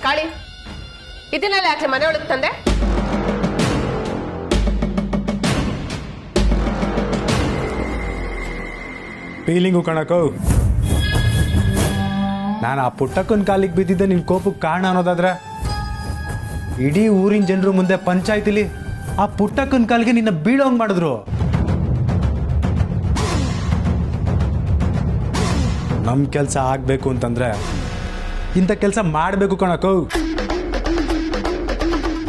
ಕಾಳಿ, ಇದನ್ನೆಲ್ಲ ಯಾಕೆ ಮನೆ ಒಳಗೆ ತಂದೆ? ಫೀಲಿಂಗು ಕಣಕೋ. ನಾನು ಆ ಪುಟ್ಟಕ್ಕನ ಕಾಲಿಗೆ ಬಿದ್ದಿದ್ದೆ ನಿನ್ ಕೋಪಕ್ಕೆ ಕಾರಣ ಅನ್ನೋದಾದ್ರೆ, ಇಡೀ ಊರಿನ ಜನರು ಮುಂದೆ ಪಂಚಾಯ್ತಿಲಿ ಆ ಪುಟ್ಟಕ್ಕನ ಕಾಲಿಗೆ ನಿನ್ನ ಬೀಳೋಂಗ್ ಮಾಡಿದ್ರು. ನಮ್ ಕೆಲಸ ಆಗ್ಬೇಕು ಅಂತಂದ್ರೆ ಇಂಥ ಕೆಲಸ ಮಾಡಬೇಕು ಕಣಕೋ.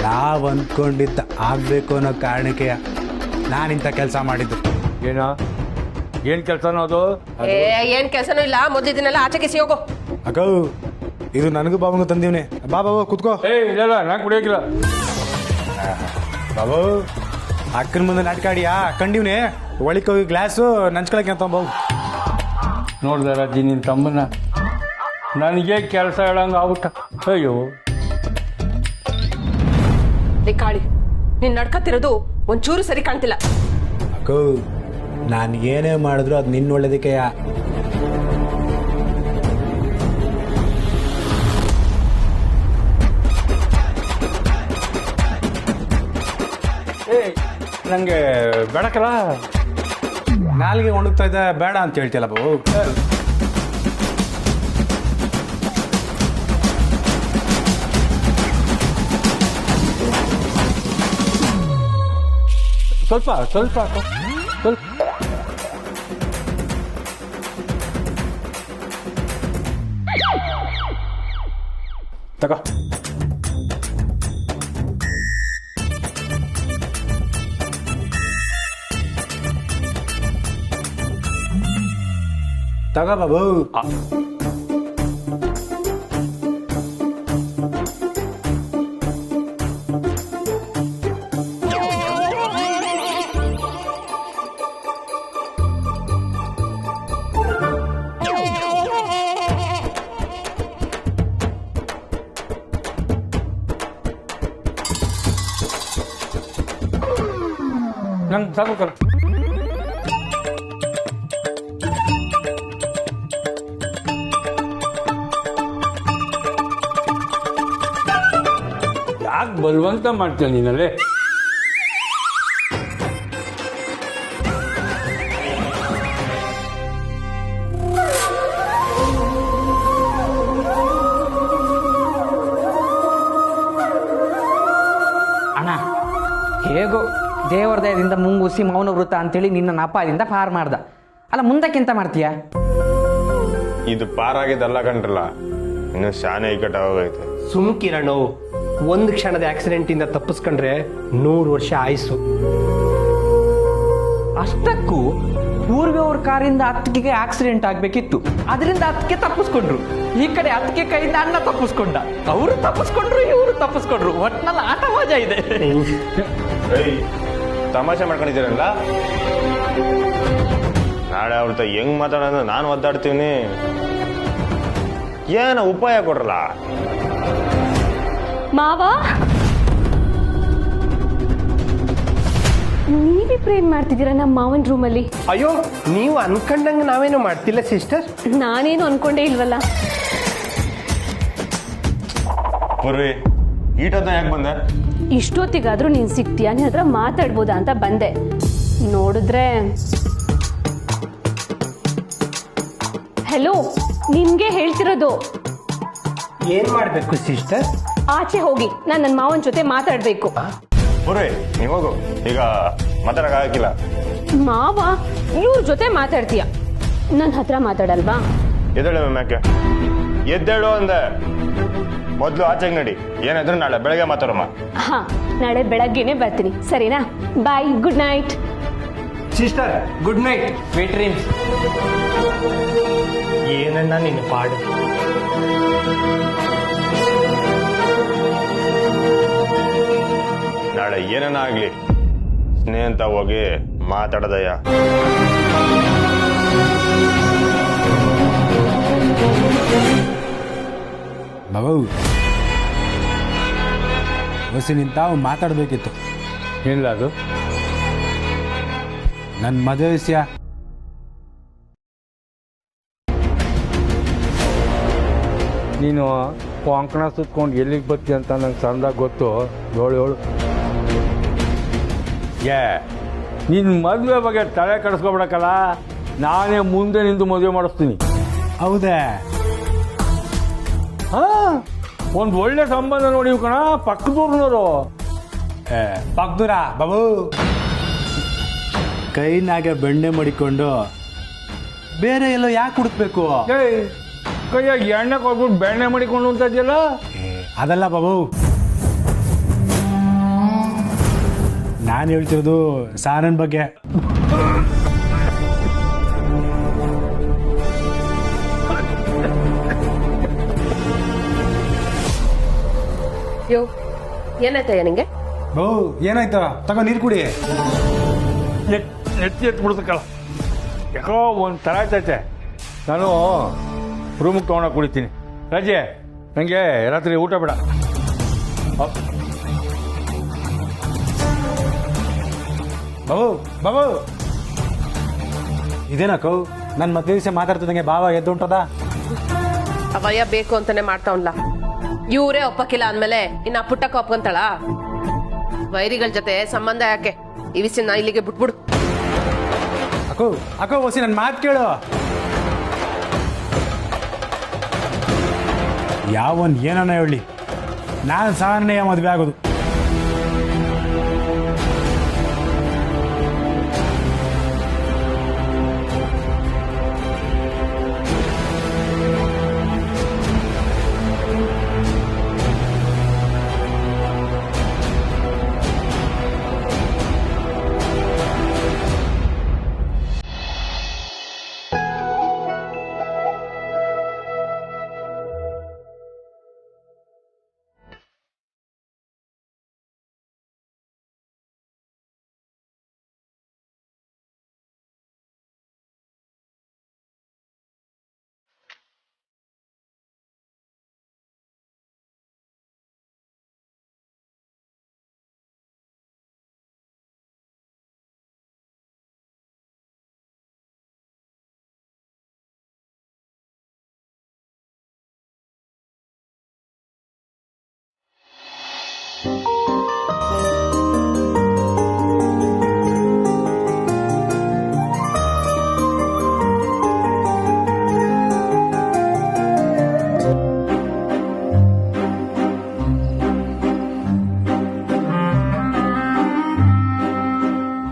ನಾವ್ ಅಂದ್ಕೊಂಡಿದ್ದ ಆಗ್ಬೇಕು ಅನ್ನೋ ಕಾರಣಕ್ಕೆ ನಾನಿಂಥ ಕೆಲಸ ಮಾಡಿದ್ದು. ಏನ್ ಕೆಲಸನೋ ಅದು? ಏನ್ ಕೆಲ್ಸನೂ ಇಲ್ಲ, ಮೊದ್ಲಿದನ್ನೆಲ್ಲ ಆಚೆಗೆ ಹೋಗೋ. ಅಕ್ಕೋ, ಇದು ನನಗೂ ಬಾಬಂಗೂ ತಂದೀವ್ನಿ. ಬಾಬಾ ಕುತ್ಕೋ. ಇಲ್ಲ ನಾನು ಕುಡಿಯೋಕಿಲ್ಲ. ಬಾಬು, ಅಕ್ಕನ ಮುಂದೆ ನಾಟಕ ಆಡಿಯಾ? ಕಂಡಿವ್ನಿ ಒಳಿಕೋಗಿ ಗ್ಲಾಸು ನಂಚ್ಕೊಳಕ್ಕೆ ಅಂತ ಬಾಬು. ನೋಡ್ದೆ ರಾಜಿ ನಿನ್ನ ತಮ್ಮನ, ನನಗೆ ಕೆಲಸ ಹೇಳಂಗ ಆಗ್ಬಿಟ್ಟ. ಅಯ್ಯೋ ಕಾಳಿ, ನೀನ್ ನಡ್ಕತ್ತಿರೋದು ಒಂಚೂರು ಸರಿ ಕಾಣ್ತಿಲ್ಲ. ಅಕ್ಕೋ, ನಾನು ಏನೇ ಮಾಡಿದ್ರು ಅದು ನಿನ್ನ ಒಳ್ಳೇದಕ್ಕೆ. ನಂಗೆ ಬೆಳಕಲ್ಲ, ನಾಲ್ಗೆ ಒಣಗ್ತಾ ಇದೆ ಬೇಡ ಅಂತ ಹೇಳ್ತಿಯಲ್ಲ ಬಾಬು. ಸ್ವಲ್ಪ ಸ್ವಲ್ಪ ಸ್ವಲ್ಪ ತಗೋ. ತಗೋ ಬಾಬು. ನಂಗೆ ಸಾಕೋಕಲ್ಲ. ಯಾಕೆ ಬಲವಂತ ಮಾಡ್ತೇನೆ ನೀನಲ್ಲಿ? ಅಣ್ಣ, ಹೇಗೋ ದೇವರ ದಯದಿಂದ ಮುಂಗುಸಿ ಮೌನ ವೃತ್ತ ಅಂತೇಳಿ ನಿನ್ನ ಅಪಾಯದಿಂದ ಪಾರ್ ಮಾಡ್ದ. ಅಲ್ಲ, ಮುಂದಕ್ಕೆಂತ ಮಾಡ್ತೀಯ? ಇದು ಪಾರಾಗಿದ್ದಲ್ಲ ಕಣ್ರಲ್ಲ, ಇನ್ನು ಶಾನೆ ಇಕ್ಕಟ್ಟ ಹೋಗೈತೆ. ಸುಮ್ಕಿರಣು, ಒಂದು ಕ್ಷಣದ ಆಕ್ಸಿಡೆಂಟ್ ಇಂದ ತಪ್ಪಿಸ್ಕೊಂಡ್ರೆ 100 ವರ್ಷ ಆಯ್ಸು. ಅಷ್ಟಕ್ಕೂ ಪೂರ್ವೆ ಅವ್ರ ಕಾರಿಂದ ಅತ್ತಿಗೆ ಆಕ್ಸಿಡೆಂಟ್ ಆಗ್ಬೇಕಿತ್ತು, ಅದರಿಂದ ಅತ್ತಿಗೆ ತಪ್ಪಿಸ್ಕೊಂಡ್ರು. ಈ ಕಡೆ ಅತ್ತಿಗೆ ಕೈಯಿಂದ ಅಣ್ಣ ತಪ್ಪಿಸ್ಕೊಂಡ, ಅವರು ತಪ್ಪಿಸ್ಕೊಂಡ್ರು, ಇವರು ತಪ್ಪಿಸ್ಕೊಂಡ್ರು. ಒಟ್ನಲ್ಲಿ ಆಟ ಮಜಾ ಇದೆ. ತಮಾಷೆ ಮಾಡ್ಕೊಂಡಿದ್ದೀರಲ್ಲ, ನಾಳೆ ಅವ್ರ ಹೆಂಗ್ ಮಾತಾಡೋದು ನಾನು ಒದ್ದಾಡ್ತೀನಿ. ಏನೋ ಉಪಾಯ ಕೊಡ್ರಲ್ಲ. ಮಾವ, ನೀವೇ ಪ್ರೇಮ್ ಮಾಡ್ತಿದ್ದೀರಾ ನಮ್ಮ ಮಾವನ್ ರೂಮಲ್ಲಿ? ಅಯ್ಯೋ, ನೀವು ಅನ್ಕೊಂಡಂಗೆ ನಾವೇನು ಮಾಡ್ತಿಲ್ಲ ಸಿಸ್ಟರ್. ನಾನೇನು ಅನ್ಕೊಂಡೇ ಇಲ್ವಲ್ಲ. ಪೂರ್ವಿ, ಈಟದ ಯಾಕೆ ಬಂದೆ? ಇಷ್ಟೊತ್ತಿಗಾದ್ರೂ ನೀನ್ ಸಿಗ್ತೀಯಾ, ನಿನ್ನ ಹತ್ರ ಮಾತಾಡ್ಬೋದಾ ಅಂತ ಬಂದೆ. ನೋಡಿದ್ರೆ ಹೆಲೋ, ನಿನ್ಗೆ ಹೇಳ್ತಿರೋದು. ಏನ್ ಮಾಡ್ಬೇಕು ಸಿಸ್ಟರ್? ಆಚೆ ಹೋಗಿ, ನಾನು ನನ್ನ ಮಾವನ ಜೊತೆ ಮಾತಾಡ್ಬೇಕು. ಪೂರ್ವಿ, ನೀವು ಹೋಗು, ಈಗ ಮಾತಾಡಕ್ ಆಗಿಲ್ಲ. ಮಾವ, ಇವ್ರ ಜೊತೆ ಮಾತಾಡ್ತೀಯ, ನನ್ನ ಹತ್ರ ಮಾತಾಡಲ್ವಾ? ಎದ್ದೇಳು ಮ್ಯಾಕೆ, ಎದ್ದೇಳು ಅಂದೆ. ಮೊದ್ಲು ಆಚೆಗೆ ನಡಿ, ಏನಾದ್ರು ನಾಳೆ ಬೆಳಗ್ಗೆ ಮಾತಾಡಮ್ಮ. ಹಾ, ನಾಳೆ ಬೆಳಗ್ಗೆನೆ ಬರ್ತೀನಿ, ಸರಿನಾ? Bye, good night. Sister, good night. Sweet dreams. ಏನನ್ನ ನಿನ್ನ ಪಾಡು. ನಾಳೆ ಏನನ್ನ ಆಗ್ಲಿ, ಸ್ನೇಹ ಅಂತ ಹೋಗಿ ಮಾತಾಡದಯ್ಯ. ಬಾಬು, ಬಸ್ಸಿ ನಿಂತಾವು ಮಾತಾಡ್ಬೇಕಿತ್ತು. ಏನಿಲ್ಲ ಅದು? ನನ್ನ ಮದುವೆ ವಿಷಯ. ನೀನು ಅಂಕಣ ಸುತ್ಕೊಂಡು ಎಲ್ಲಿಗೆ ಬರ್ತಿ ಅಂತ ನಂಗೆ ಸಂದಾಗ ಗೊತ್ತು. ಏಳು ನಿನ್ನ ಮದುವೆ ಬಗ್ಗೆ ತಲೆ ಕೆಡಿಸ್ಕೊಬಿಡಕ್ಕಲ್ಲ, ನಾನೇ ಮುಂದೆ ನಿಂದು ಮದುವೆ ಮಾಡಿಸ್ತೀನಿ. ಹೌದೇ? ಹಾಂ, ಒಂದು ಒಳ್ಳೆ ಸಂಬಂಧ ನೋಡಿ ಕಣ, ಪಕ್ಕದೂರ್ನವರು. ಪಕ್ದೂರ ಬಾಬು ಕೈನಾಗೆ ಬೆಣ್ಣೆ ಮಡಿಕೊಂಡು ಬೇರೆ ಎಲ್ಲೋ ಯಾಕೆ ಹುಡುಕ್ಬೇಕು? ಕೈಯಾಗ ಎಣ್ಣೆ ಕೊಟ್ಬಿಟ್ಟು ಬೆಣ್ಣೆ ಮಾಡಿಕೊಂಡು ಅಂತ ಇದೆಯಲ್ಲ. ಅದಲ್ಲ ಬಾಬು, ನಾನು ಹೇಳ್ತಿರೋದು ಸಾರನ್ ಬಗ್ಗೆ. ಯೋ ಏನಾಯ್ತಯ್ಯ ನಿಂಗೆ? ಬಾಬು ಏನಾಯ್ತು? ತಗೋ ನೀರು ಕುಡಿ. ನೆತ್ತಿ ಎತ್ಬಿಡ್ತಕ್ಕಲ್ಲ, ಯಾಕೋ ಒಂದು ಥರ ಆಯ್ತೈತೆ. ನಾನು ರೂಮಿಗೆ ತೊಗೊಂಡೋಗಿ ಕುಡಿತೀನಿ. ರಜೆ, ನನಗೆ ರಾತ್ರಿ ಊಟ ಬೇಡ. ಬಾಬು ಬಾಬು ಇದೇನಕ್ಕೋ ನನ್ನ ಮದುವೆ ವಿಷಯ ಮಾತಾಡ್ತಿದ್ದಂಗೆ ಬಾವ ಎದ್ದು ಉಂಟದ? ಅವಯ್ಯ ಬೇಕು ಅಂತಾನೆ ಮಾಡ್ತಾವನ್ಲ, ಇವರೇ ಒಪ್ಪಕ್ಕಿಲ್ಲ ಅಂದ್ಮೇಲೆ ಇನ್ನ ಪುಟ್ಟಕ್ಕ ಒಪ್ಕೊಂತಾಳ? ವೈರಿಗಳ ಜೊತೆ ಸಂಬಂಧ ಯಾಕೆ? ಈ ವಿಷಯನ ಇಲ್ಲಿಗೆ ಬಿಟ್ಬಿಡು. ಅಕ್ಕೋ ಅಕ್ಕೋ ಹೊಸಿ ನನ್ನ ಮಾತು ಕೇಳು. ಯಾವನ್ ಏನನ್ನ ಹೇಳಿ, ನಾನು ಸಾರನೆಯ ಮದುವೆ ಆಗೋದು.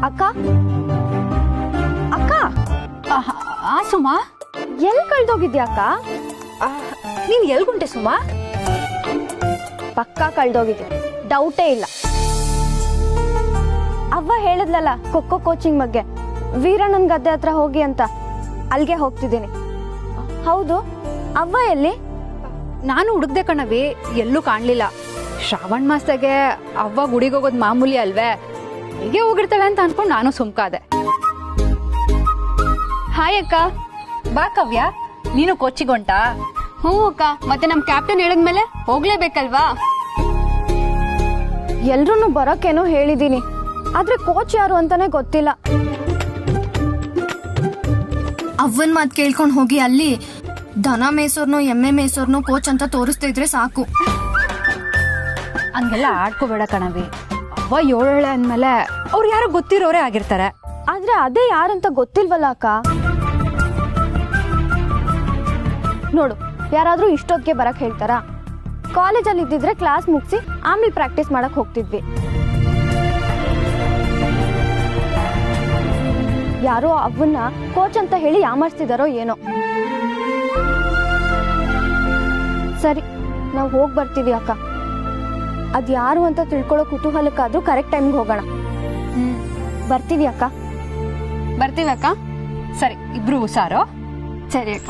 ಅಕ್ಕ ಅಕ್ಕ ಆ ಸುಮಾ ಎಲ್ಲಿ ಕಳ್ದೋಗಿದ್ಯಾ ಅಕ್ಕ? ನೀನ್ ಎಲ್ಗುಂಟೆ ಸುಮಾ? ಪಕ್ಕಾ ಕಳ್ದೋಗಿದ್ದೆ, ಡೌಟೇ ಇಲ್ಲ. ಅವ್ವ ಹೇಳಿದ್ಲಲ್ಲ ಖೋಖೋ ಕೋಚಿಂಗ್ ಬಗ್ಗೆ, ವೀರಣ್ಣನ್ ಗದ್ದೆ ಹತ್ರ ಹೋಗಿ ಅಂತ, ಅಲ್ಲಿಗೆ ಹೋಗ್ತಿದ್ದೀನಿ. ಹೌದು, ಅವ್ವ ಎಲ್ಲಿ? ನಾನು ಹುಡುಕ್ದೆ ಕಣವಿ, ಎಲ್ಲೂ ಕಾಣ್ಲಿಲ್ಲ. ಶ್ರಾವಣ್ ಮಾಸದಾಗೆ ಅವ್ವ ಗುಡಿಗೆ ಹೋಗೋದು ಮಾಮೂಲಿ ಅಲ್ವೇ, ಹೀಗೆ ಹೋಗಿರ್ತಾಳೆ ಅಂತ ಅನ್ಕೊಂಡು ನಾನು ಸುಮ್ಕಾದೆ. ಹಾಯ್ ಅಕ್ಕ. ಬಾ ಕವ್ಯ, ನೀನು ಕೋಚಿಗೊಂಟಾ? ಹ್ಞೂ ಅಕ್ಕ, ಮತ್ತೆ ನಮ್ ಕ್ಯಾಪ್ಟನ್ ಹೇಳಿದ್ಮೇಲೆ ಹೋಗ್ಲೇಬೇಕಲ್ವಾ? ಎಲ್ರೂ ಬರೋಕೇನೋ ಹೇಳಿದೀನಿ, ಆದ್ರೆ ಕೋಚ್ ಯಾರು ಅಂತಾನೆ ಗೊತ್ತಿಲ್ಲ. ಅವ್ವನ್ ಮಾತ್ ಕೇಳ್ಕೊಂಡ್ ಹೋಗಿ ಅಲ್ಲಿ ದನ ಮೇಸೋರ್ನೋ ಎಮ್ಮೆ ಮೇಸೋರ್ನೋ ಕೋಚ್ ಅಂತ ತೋರಿಸ್ತಾ ಇದ್ರೆ ಸಾಕು. ಹಂಗೆಲ್ಲ ಆಡ್ಕೋಬೇಡ ಕಣವಿ. ಅವ್ವ ಏಳೇಳೆ ಅಂದ್ಮೇಲೆ ಅವ್ರು ಯಾರೋ ಗೊತ್ತಿರೋರೇ ಆಗಿರ್ತಾರೆ. ಆದ್ರೆ ಅದೇ ಯಾರಂತ ಗೊತ್ತಿಲ್ವಲ್ಲ ಅಕ್ಕ. ನೋಡು, ಯಾರಾದ್ರೂ ಇಷ್ಟೊತ್ತಿಗೆ ಬರಕ್ ಹೇಳ್ತಾರಾ? ಕಾಲೇಜಲ್ಲಿ ಇದ್ದಿದ್ರೆ ಕ್ಲಾಸ್ ಮುಗಿಸಿ ಆಮೇಲೆ ಪ್ರಾಕ್ಟೀಸ್ ಮಾಡಕ್ ಹೋಗ್ತಿದ್ವಿ. ಯಾರೋ ಅವನ್ನ ಕೋಚ್ ಅಂತ ಹೇಳಿ ಯಾಮರ್ಸ್ತಿದಾರೋ ಏನೋ. ಸರಿ, ನಾವು ಹೋಗಿ ಬರ್ತೀವಿ ಅಕ್ಕ. ಅದ್ ಯಾರು ಅಂತ ತಿಳ್ಕೊಳ್ಳೋ ಕುತೂಹಲಕ್ಕಾದ್ರೂ ಕರೆಕ್ಟ್ ಟೈಮ್ಗೆ ಹೋಗೋಣ. ಬರ್ತೀವಿ ಅಕ್ಕ. ಬರ್ತೀವಿ ಅಕ್ಕ. ಸರಿ, ಇಬ್ರು ಹುಷಾರು. ಸರಿ ಅಕ್ಕ.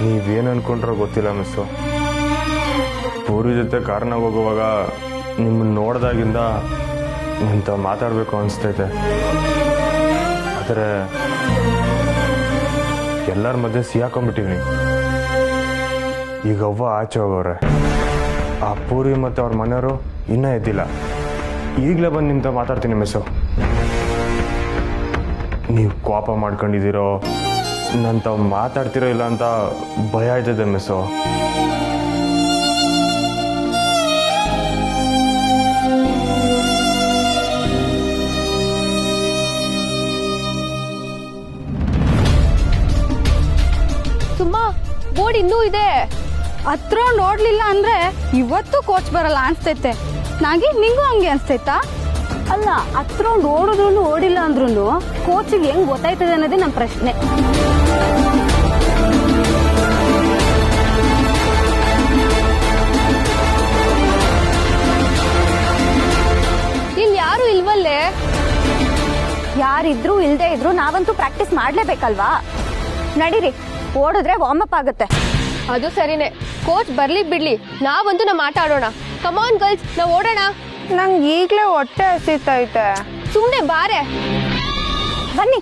ನೀವೇನು ಅನ್ಕೊಂಡ್ರೋ ಗೊತ್ತಿಲ್ಲ ಮಿಸ್ಸು. ಪೂರ್ವಿ ಜೊತೆ ಕಾರ್ನಾಗ ಹೋಗುವಾಗ ನಿಮ್ಮನ್ನು ನೋಡ್ದಾಗಿಂದ ನಿಂತ ಮಾತಾಡಬೇಕು ಅನಿಸ್ತೈತೆ. ಆದರೆ ಎಲ್ಲರ ಮಧ್ಯೆ ಸಿಹಾಕೊಂಡ್ಬಿಟ್ಟಿವ್ನಿ. ಈಗ ಅವ್ವ ಆಚೆ ಹೋಗೋರೆ, ಆ ಪೂರ್ವಿ ಮತ್ತು ಅವ್ರ ಮನೆಯವರು ಇನ್ನೂ ಎದ್ದಿಲ್ಲ. ಈಗಲೇ ಬಂದು ನಿಂತ ಮಾತಾಡ್ತೀನಿ ಮಿಸ್ಸು. ನೀವು ಕೋಪ ಮಾಡ್ಕೊಂಡಿದ್ದೀರೋ ನಾನು ತಾವು ಮಾತಾಡ್ತಿರೋ ಇಲ್ಲ ಅಂತ ಭಯ ಆಯ್ತದೆ ಮಿಸ್ಸು. ಸುಮ್ಮ ಬೋರ್ಡ್ ಇನ್ನೂ ಇದೆ. ಹತ್ರ ನೋಡ್ಲಿಲ್ಲ ಅಂದ್ರೆ ಇವತ್ತು ಕೋಚ್ ಬರಲ್ಲ ಅನ್ಸ್ತೈತೆ. ನಾಗಿ ನಿಂಗೂ ಹಂಗೆ ಅನ್ಸ್ತೈತಾ? ಅಲ್ಲ, ಹತ್ರ ಓಡಿದ್ರು ಓಡಿಲ್ಲ ಅಂದ್ರೂ ಕೋಚಿಗೆ ಹೆಂಗ್ ಗೊತ್ತಾಯ್ತದೆ ಅನ್ನೋದೇ ನಮ್ಮ ಪ್ರಶ್ನೆ. ಇಲ್ಲಿ ಯಾರು ಇಲ್ವಲ್ಲೇ? ಯಾರಿದ್ರು ಇಲ್ದೇ ಇದ್ರು ನಾವಂತೂ ಪ್ರಾಕ್ಟೀಸ್ ಮಾಡ್ಲೇಬೇಕಲ್ವಾ? ನಡೀರಿ, ಓಡಿದ್ರೆ ವಾರ್ಮ್ ಅಪ್ ಆಗುತ್ತೆ. ಅದು ಸರಿನೇ, ಕೋಚ್ ಬರ್ಲಿ ಬಿಡ್ಲಿ, ನಾವಂತೂ ನಮ್ಮ ಆಟ ಆಡೋಣ. ಕಮಾನ್ ಗರ್ಲ್ಸ್, ನಾವು ಓಡೋಣ. ನಂಗೆ ಈಗ್ಲೇ ಹೊಟ್ಟೆ ಹಸಿತೈತೆ. ಸುಮ್ನೆ ಬಾರೆ, ಬನ್ನಿ.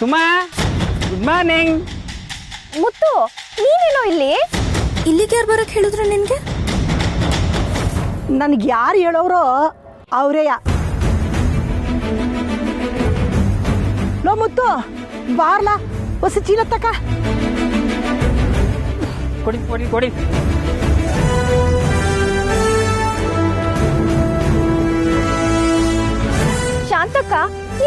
Suma, good morning. ಮುತ್ತು, ನೀನೇನೋ ಇಲ್ಲಿ? ಇಲ್ಲಿಗೆ ಯಾರು ಬರಕ್ ಹೇಳಿದ್ರು ನಿನ್ಗೆ? ನನ್ಗೆ ಯಾರು ಹೇಳೋರೋ ಅವರೇ. ಲೋ ಮುತ್ತು, ಬಾರ್ಲಾ ಹೊಸ ಚೀಲ ತಕ. ಕೊಡಿ ಕೊಡಿ ಕೊಡಿ. ಶಾಂತಕ್ಕ,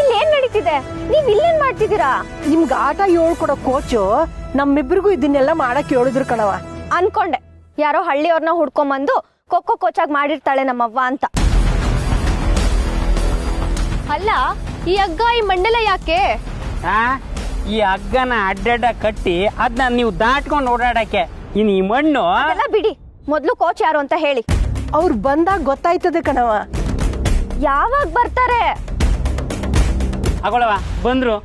ಇಲ್ಲೇನ್ ನಡೀತಿದೆ? ನೀವ್ ಇಲ್ಲೇನ್ ಮಾಡ್ತಿದ್ದೀರಾ? ನಿಮ್ಗೆ ಆಟ ಹೇಳ್ಕೊಡೋ ಕೋಚು ನಮ್ಮಿಬ್ರಿಗೂ ಇದನ್ನೆಲ್ಲ ಮಾಡಕ್ ಹೇಳಿದ್ರು ಕಣವ. ಅನ್ಕೊಂಡೆ ಯಾರೋ ಹಳ್ಳಿಯವ್ರನ್ನ ಹುಡ್ಕೊಂಬಂದು ಖೋಖೋ ಕೋಚಾಗಿ ಮಾಡಿರ್ತಾಳೆ ನಮ್ಮವ್ವ ಅಂತ. ಅಲ್ಲ, ಈ ಹಗ್ಗ ಈ ಮಣ್ಣೆಲ್ಲ ಯಾಕೆ? ಈ ಹಗ್ಗನ ಅಡ್ಡಡ್ಡ ಕಟ್ಟಿ ಅದನ್ನ ನೀವು ದಾಟ್ಕೊಂಡು ಓಡಾಡಕ್ಕೆ. ಇನ್ ಈ ಮಣ್ಣು ಎಲ್ಲ ಬಿಡಿ, ಮೊದ್ಲು ಕೋಚ್ ಯಾರು ಅಂತ ಹೇಳಿ. ಅವ್ರು ಬಂದಾಗ ಗೊತ್ತಾಯ್ತದೆ ಕಣವ. ಯಾವಾಗ ಬರ್ತಾರೆ? ಅಗೊಳವ ಬಂದ್ರು.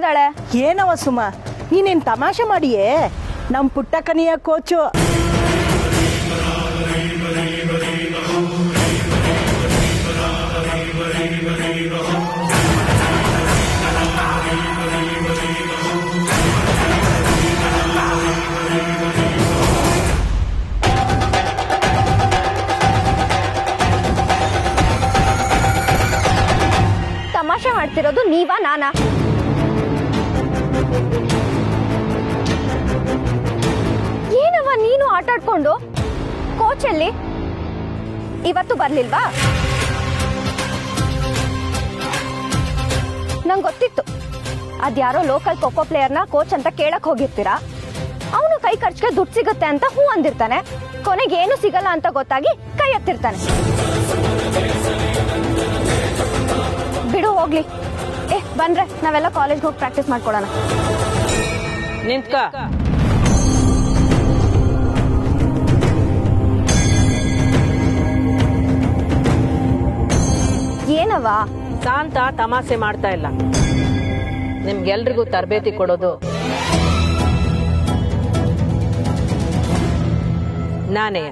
ಇದ್ದಾಳೆ. ಏನವ ಸುಮ, ನೀನೇನ್ ತಮಾಷೆ ಮಾಡಿಯೇ? ನಮ್ ಪುಟ್ಟಕ್ಕನಿಯ ಕೋಚು. ತಮಾಷೆ ಮಾಡ್ತಿರೋದು ನೀವಾ ನಾನಾ? ಏನವ ನೀನು ಆಟ ಆಡ್ಕೊಂಡು? ಕೋಚ್ ಎಲ್ಲಿ? ಇವತ್ತು ಬರ್ಲಿಲ್ವಾ? ನಂಗೆ ಗೊತ್ತಿತ್ತು ಅದ್ಯಾರೋ ಲೋಕಲ್ ಖೋಖೋ ಪ್ಲೇಯರ್ನ ಕೋಚ್ ಅಂತ ಕೇಳಕ್ ಹೋಗಿರ್ತೀರಾ. ಅವನು ಕೈ ಖರ್ಚಿಗೆ ದುಡ್ಡು ಸಿಗುತ್ತೆ ಅಂತ ಹೂ ಅಂದಿರ್ತಾನೆ, ಕೊನೆಗೆ ಏನು ಸಿಗಲ್ಲ ಅಂತ ಗೊತ್ತಾಗಿ ಕೈ ಎತ್ತಿರ್ತಾನೆ. ಬಿಡು ಹೋಗ್ಲಿ. ಬಂದ್ರೆ ನಾವೆಲ್ಲ ಕಾಲೇಜ್ಗೆ ಹೋಗಿ ಪ್ರಾಕ್ಟೀಸ್ ಮಾಡ್ಕೊಳ್ಳೋಣ. ನಿಂತ್ಕ. ಏನವ? ಶಾಂತ ತಮಾಷೆ ಮಾಡ್ತಾ ಇಲ್ಲ. ನಿಮ್ಗೆಲ್ರಿಗೂ ತರಬೇತಿ ಕೊಡೋದು ನಾನೇ.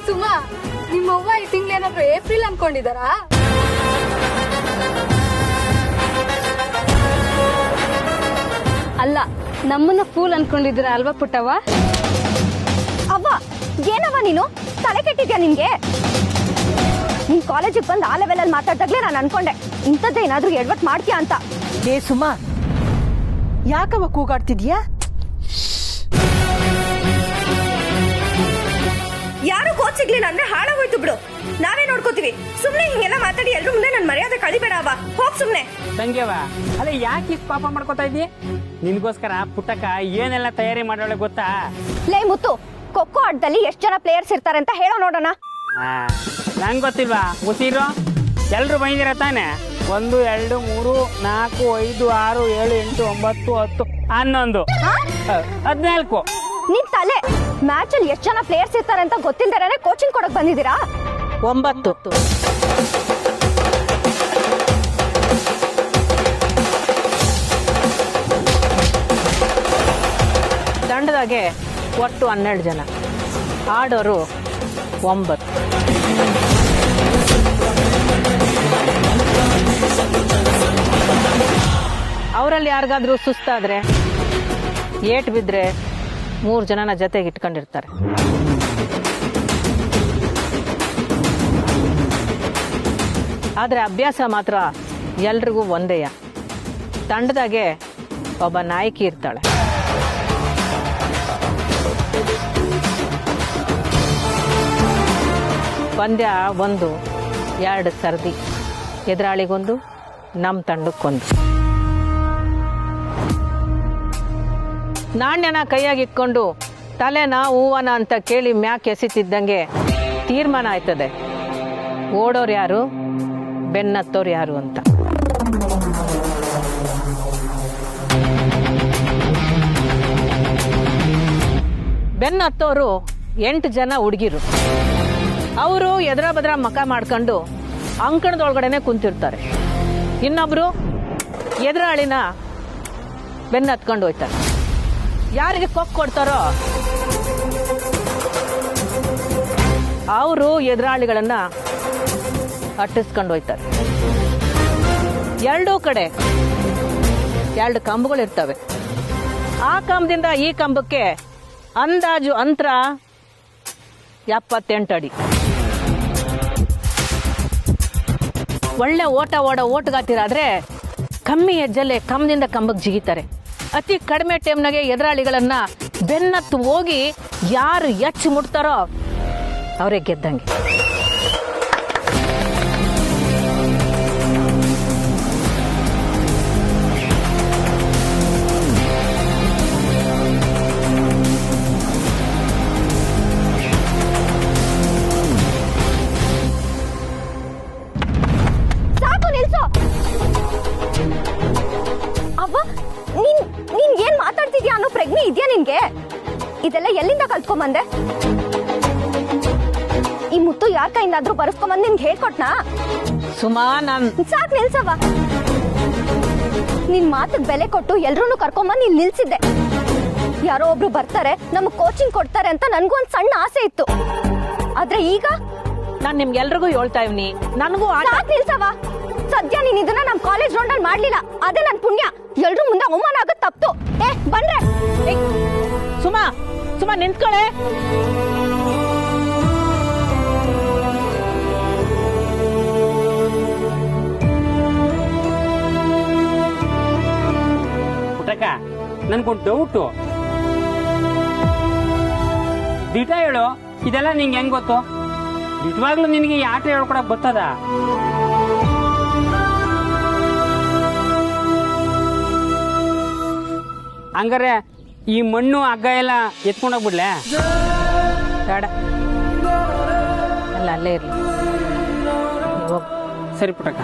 ಸುಮಾ, ನಿಮ್ಮವ್ವ ಈ ತಿಂಗಳೇನಾದ್ರು ಏಪ್ರಿಲ್ ಅನ್ಕೊಂಡಿದಾರಾ? ಅಲ್ಲ, ನಮ್ಮನ್ನ ಫೂಲ್ ಅನ್ಕೊಂಡಿದ್ದೀರಾ ಅಲ್ವಾ ಪುಟ್ಟವ್ವ? ಅವ್ವ, ಏನವ್ವ ನೀನು? ತಲೆ ಕೆಟ್ಟಿದ್ಯಾ ನಿನ್ಗೆ? ನಿನ್ ಕಾಲೇಜಿಗೆ ಬಂದು ಆ ಲೆವೆಲ್ ಅಲ್ಲಿ ಮಾತಾಡ್ದಾಗ್ಲೇ ನಾನು ಅನ್ಕೊಂಡೆ ಇಂಥದ್ದೇನಾದ್ರೂ ಎಡ್ವಟ್ ಮಾಡ್ತೀಯಾ ಅಂತ. ಏ ಸುಮಾ, ಯಾಕವ ಕೂಗಾಡ್ತಿದ್ಯಾ? ಯಾರು ಕೋಚ್ ಸಿಗ್ಲಿಲ್ಲ ಅಂದ್ರೆ ಹಾಳಾಗೋಯ್ತು ಬಿಡು. ನಾವೇ ನೋಡ್ಕೋತೀವಿ. ಸುಮ್ನೆ ಹಿಂಗೆಲ್ಲ ಮಾತಾಡಿ ಎಲ್ರು ಮುಂದೆ ನನ್ ಮರ್ಯಾದೆ ಕಳಿಬೇಡ ಅವ್ವ. ಹೋಗ್ ಸುಮ್ನೆ. ತಂಗ್ಯವ, ಅಲ್ಲ ಯಾಕೆ ಇಷ್ಟು ಪಾಪ ಮಾಡ್ಕೋತಾ ಇದ್ದೀ? ನಿನ್ಗೋಸ್ಕರ ಪುಟ್ಟಕ್ಕ ಏನೆಲ್ಲ ತಯಾರಿ ಮಾಡೋಳೆ ಗೊತ್ತಾ? ಲೇ ಮುತ್ತು, ಖೋಖೋ ಆಟದಲ್ಲಿ ಎಷ್ಟು ಜನ ಪ್ಲೇಯರ್ಸ್ ಇರ್ತಾರೆ ಅಂತ ಹೇಳೋ ನೋಡೋಣ. ನಂಗೆ ಗೊತ್ತಿಲ್ವಾ? ಗೊತ್ತಿರೋ ಎಲ್ರು ಬಂದಿರ ತಾನೆ? 1 2 3 4 5 6 7 8 9 10 11 14. ನಿನ್ ತಲೆ, ಮ್ಯಾಚ್ ಅಲ್ಲಿ ಎಷ್ಟು ಜನ ಪ್ಲೇಯರ್ಸ್ ಇರ್ತಾರೆ ಅಂತ ಗೊತ್ತಿಲ್ದೇನೆ ಕೋಚಿಂಗ್ ಕೊಡಕ್ ಬಂದಿದ್ದೀರಾ? 9. ತಂಡದಾಗೆ ಒಟ್ಟು 12 ಜನ, ಆಡೋರು 9. ಅವರಲ್ಲಿ ಯಾರಿಗಾದ್ರೂ ಸುಸ್ತಾದ್ರೆ, ಏಟ್ ಬಿದ್ರೆ 3 ಜನನ ಜೊತೆಗೆ ಇಟ್ಕೊಂಡಿರ್ತಾರೆ. ಆದ್ರೆ ಅಭ್ಯಾಸ ಮಾತ್ರ ಎಲ್ರಿಗೂ ಒಂದೇಯ. ತಂಡದಾಗೆ ಒಬ್ಬ ನಾಯಕಿ ಇರ್ತಾಳೆ. ಪಂದ್ಯ 1 2 ಸರ್ದಿ, ಎದುರಾಳಿಗೊಂದು, ನಮ್ಮ ತಂಡಕ್ಕೊಂದು. ನಾಣ್ಯನ ಕೈಯಾಗಿ ಇಟ್ಕೊಂಡು ತಲೆನ ಹೂವನ ಅಂತ ಕೇಳಿ ಮ್ಯಾಕ್ ಎಸಿತಿದ್ದಂಗೆ ತೀರ್ಮಾನ ಆಯ್ತದೆ ಓಡೋರು ಯಾರು, ಬೆನ್ನತ್ತೋರು ಯಾರು ಅಂತ. ಬೆನ್ನತ್ತೋರು 8 ಜನ ಹುಡುಗಿರು. ಅವರು ಎದುರ ಬದ್ರ ಮಕ ಮಾಡ್ಕೊಂಡು ಅಂಕಣದೊಳಗಡೆನೆ ಕುಂತಿರ್ತಾರೆ. ಇನ್ನೊಬ್ರು ಎದುರಾಳಿನ ಬೆನ್ನ ಹತ್ಕೊಂಡು ಹೋಯ್ತಾರೆ. ಯಾರಿಗೆ ಕೊಕ್ ಕೊಡ್ತಾರೋ ಅವರು ಎದುರಾಳಿಗಳನ್ನ ಅಟ್ಟಿಸ್ಕೊಂಡು ಹೋಯ್ತಾರೆ. ಎರಡೂ ಕಡೆ 2 ಕಂಬಗಳಿರ್ತವೆ. ಆ ಕಂಬದಿಂದ ಈ ಕಂಬಕ್ಕೆ ಅಂದಾಜು ಅಂತರ 78 ಅಡಿ. ಒಳ್ಳೆ ಓಟಗಾತಿರಾದ್ರೆ ಕಮ್ಮಿ ಹೆಜ್ಜೆಲೆ ಕಂಬದಿಂದ ಕಂಬಕ್ಕೆ ಜಿಗಿತಾರೆ. ಅತಿ ಕಡಿಮೆ ಟೈಮ್ನಾಗೆ ಎದುರಾಳಿಗಳನ್ನ ಬೆನ್ನತ್ತು ಹೋಗಿ ಯಾರು ಎಚ್ಚು ಮುಟ್ತಾರೋ ಅವರೇ ಗೆದ್ದಂಗೆ. ಸಾಕು, ನಿಲ್ಸು. ಅವ್ವ, ನೀನ್ ಏನ್ ಮಾತಾಡ್ತಿದ್ಯಾ ಅನ್ನೋ ಪ್ರಜ್ಞೆ ಇದ್ಯಾ ನಿನ್ಗೆ? ಇದೆಲ್ಲ ಎಲ್ಲಿಂದ ಕಲ್ತ್ಕೊಂಬಂದೆ? ಮುತ್ತು ಯಾರ ಕೈಯಿಂದಾದ್ರೂ ಬರ್ಸ್ಕೊಂಬಂದ್ ನಿನ್ಗೆ ಹೇಳ್ಕೊಟ್ನಾ? ಸುಮಾ ಸಾಕ್ ನಿಲ್ಸವ್ವ. ನಿನ್ ಮಾತಿಗೆ ಬೆಲೆ ಕೊಟ್ಟು ಎಲ್ರೂನು ಕರ್ಕೊಂಬಂದ್ ನೀನ್ ನಿಲ್ಸಿದ್ದೆ. ಯಾರೋ ಒಬ್ರು ಬರ್ತಾರೆ ನಮಗ್ ಕೋಚಿಂಗ್ ಕೊಡ್ತಾರೆ ಅಂತ ನನ್ಗೂ ಒಂದ್ ಸಣ್ಣ ಆಸೆ ಇತ್ತು. ಆದ್ರೆ ಈಗ ನಾನ್ ನಿಮ್ಗೆಲ್ರಿಗೂ ಹೇಳ್ತಾ ಇವ್ನಿ, ನನಗೂ ಸಾಕ್ ನಿಲ್ಸವ್ವ. ಸದ್ಯ ನೀನ್ ಇದನ್ನ ನಮ್ ಕಾಲೇಜ್ ರೌಂಡ್ ಅಲ್ಲಿ ಮಾಡ್ಲಿಲ್ಲ, ಅದೇ ನನ್ ಪುಣ್ಯ. ಎಲ್ರು ಮುಂದೆ ಅವಮಾನ ಆಗೋದ್ ತಪ್ತು. ಬಂದ್ರೆ ಸುಮಾ ಸುಮಾ ನಿಂತ್ಕೊಳೆ. ಪುಟ್ಟಕ್ಕ, ನನ್ಗೊಂದು ಡೌಟು. ದಿಟ ಹೇಳು, ಇದೆಲ್ಲ ನಿಂಗೆ ಹೆಂಗ್ ಗೊತ್ತು? ನಿಜವಾಗ್ಲೂ ನಿನಗೆ ಈ ಆಟ ಹೇಳ್ಕೊಡಕ್ ಬರ್ತದ? ಹಂಗಾರೆ ಈ ಮಣ್ಣು ಹಗ್ಗ ಎಲ್ಲ ಎತ್ಕೊಂಡೋಗ್ಬಿಡ್ಲೆ? ಬೇಡ, ಎಲ್ಲ ಅಲ್ಲೇ ಇರ್ಲಿ. ಸರಿ ಪುಟ್ಟಕ್ಕ.